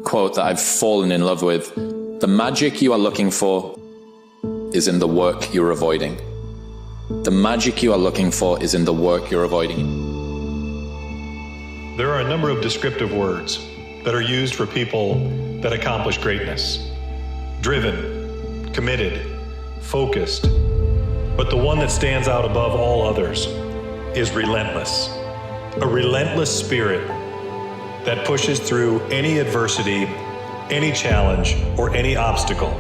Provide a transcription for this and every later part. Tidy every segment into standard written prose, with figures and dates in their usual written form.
quote that I've fallen in love with. The magic you are looking for is in the work you're avoiding. The magic you are looking for is in the work you're avoiding. There are a number of descriptive words that are used for people that accomplish greatness. Driven, committed, focused. But the one that stands out above all others is relentless. A relentless spirit that pushes through any adversity, any challenge, or any obstacle,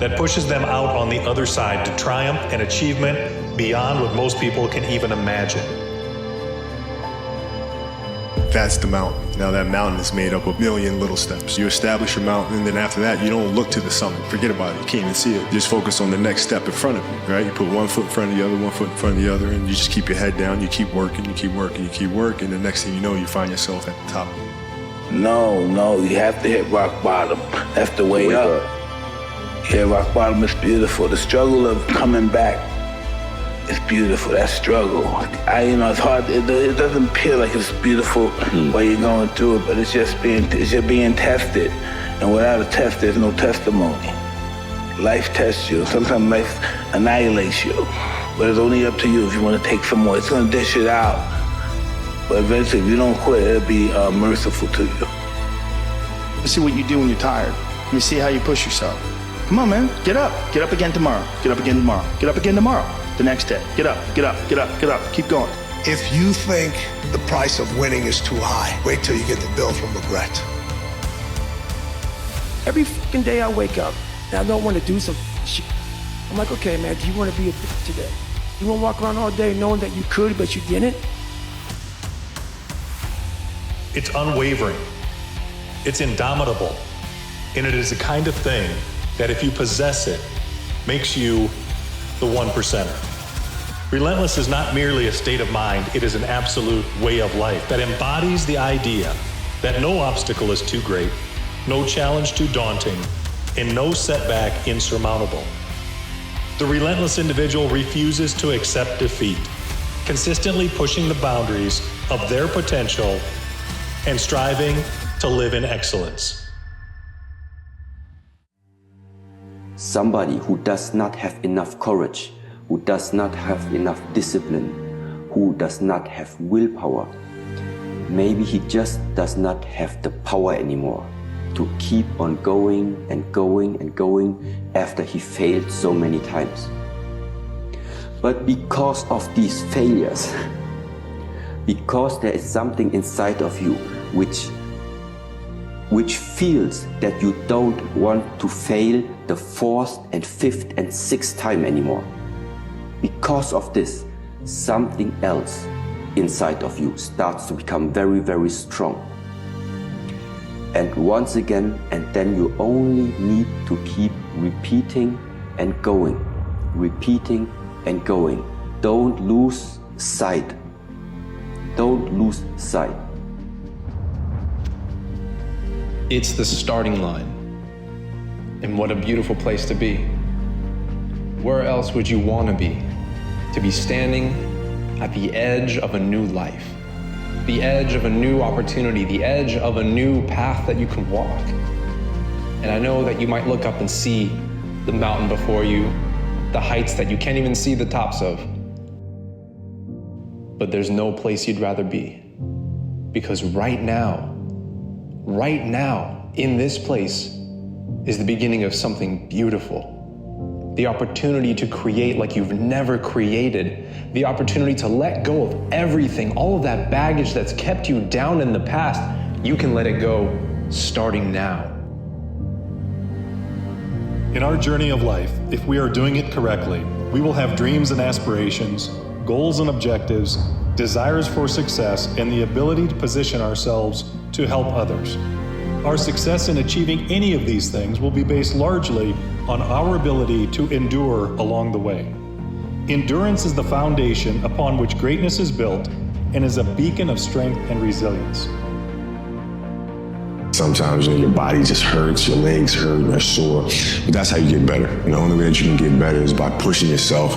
that pushes them out on the other side to triumph and achievement beyond what most people can even imagine. That's the mountain. Now that mountain is made up of a million little steps. You establish your mountain, and then after that, you don't look to the summit. Forget about it. You can't even see it. Just focus on the next step in front of you, right? You put one foot in front of the other, one foot in front of the other, and you just keep your head down. You keep working, you keep working, you keep working. The next thing you know, you find yourself at the top. No, you have to hit rock bottom. That's the way up. Yeah, rock bottom is beautiful. The struggle of coming back is beautiful. That struggle. It's hard. It doesn't appear like it's beautiful while you're going through it, but it's just being tested. And without a test, there's no testimony. Life tests you. Sometimes life annihilates you. But it's only up to you if you want to take some more. It's going to dish it out. But eventually, if you don't quit, it'll be merciful to you. Let's see what you do when you're tired. Let me see how you push yourself. Come on, man. Get up. Get up again tomorrow. Get up again tomorrow. Get up again tomorrow. The next day. Get up. Get up. Get up. Get up. Keep going. If you think the price of winning is too high, wait till you get the bill from regret. Every fucking day I wake up and I don't want to do some shit. I'm like, okay, man, do you want to be a bitch today? You want to walk around all day knowing that you could, but you didn't? It's unwavering. It's indomitable. And it is the kind of thing that if you possess it, makes you the 1%er. Relentless is not merely a state of mind, it is an absolute way of life that embodies the idea that no obstacle is too great, no challenge too daunting, and no setback insurmountable. The relentless individual refuses to accept defeat, consistently pushing the boundaries of their potential and striving to live in excellence. Somebody who does not have enough courage, who does not have enough discipline, who does not have willpower, maybe he just does not have the power anymore to keep on going and going and going after he failed so many times. But because of these failures, because there is something inside of you which feels that you don't want to fail the 4th and 5th and 6th time anymore. Because of this, something else inside of you starts to become very, very strong. And once again, and then you only need to keep repeating and going, repeating and going. Don't lose sight. Don't lose sight. It's the starting line. And what a beautiful place to be. Where else would you want to be? To be standing at the edge of a new life, the edge of a new opportunity, the edge of a new path that you can walk. And I know that you might look up and see the mountain before you, the heights that you can't even see the tops of. But there's no place you'd rather be. Because right now, in this place, is the beginning of something beautiful. The opportunity to create like you've never created. The opportunity to let go of everything, all of that baggage that's kept you down in the past. You can let it go starting now. In our journey of life, if we are doing it correctly, we will have dreams and aspirations, goals and objectives, desires for success, and the ability to position ourselves to help others. Our success in achieving any of these things will be based largely on our ability to endure along the way. Endurance is the foundation upon which greatness is built and is a beacon of strength and resilience. Sometimes your body just hurts, your legs hurt, you're sore, but that's how you get better. And the only way that you can get better is by pushing yourself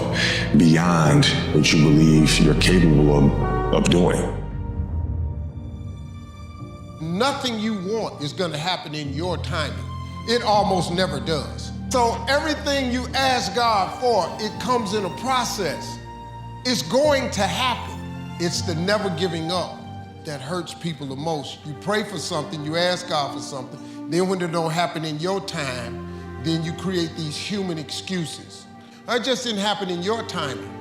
beyond what you believe you're capable of doing. nothing you want is gonna happen in your timing. It almost never does. So everything you ask God for, it comes in a process. It's going to happen. It's the never giving up that hurts people the most. You pray for something, you ask God for something, then when it don't happen in your time, then you create these human excuses. It just didn't happen in your timing.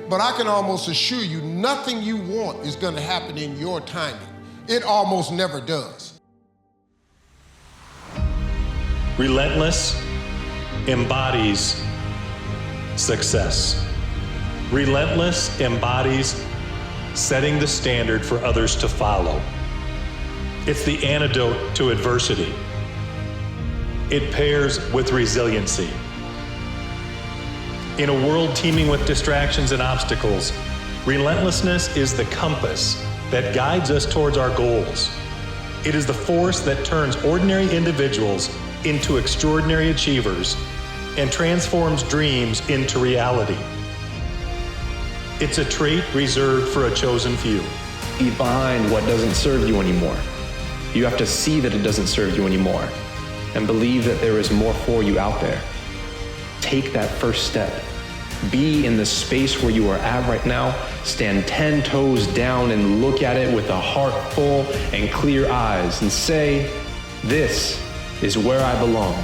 But I can almost assure you, nothing you want is gonna happen in your timing. It almost never does. Relentless embodies success. Relentless embodies setting the standard for others to follow. It's the antidote to adversity. It pairs with resiliency. In a world teeming with distractions and obstacles, relentlessness is the compass that guides us towards our goals. It is the force that turns ordinary individuals into extraordinary achievers and transforms dreams into reality. It's a trait reserved for a chosen few. Leave behind what doesn't serve you anymore. You have to see that it doesn't serve you anymore and believe that there is more for you out there. Take that first step. Be in the space where you are at right now. Stand 10 toes down and look at it with a heart full and clear eyes and say, this is where I belong.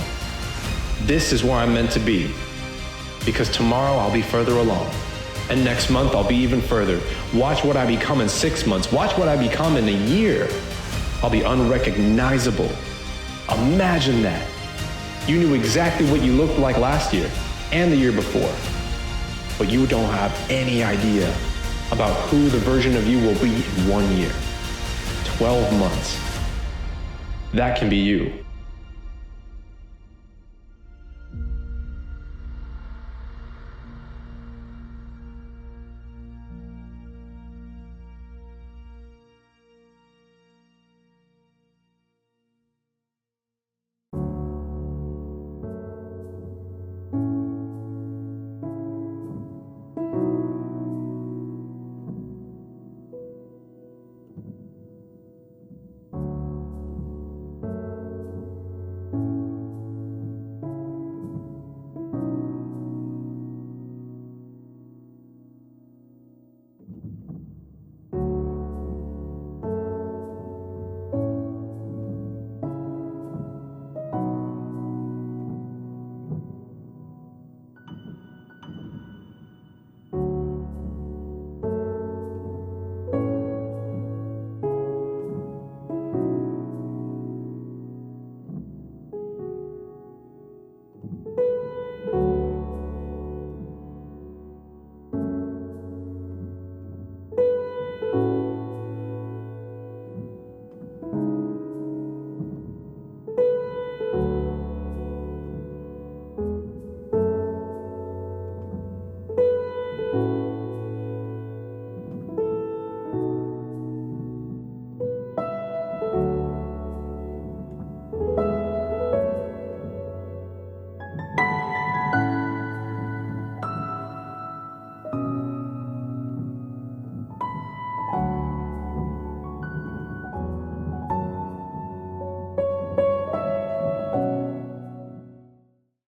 This is where I'm meant to be. Because tomorrow I'll be further along. And next month I'll be even further. Watch what I become in 6 months. Watch what I become in a year. I'll be unrecognizable. Imagine that. You knew exactly what you looked like last year and the year before, but you don't have any idea about who the version of you will be in 1 year, 12 months. That can be you.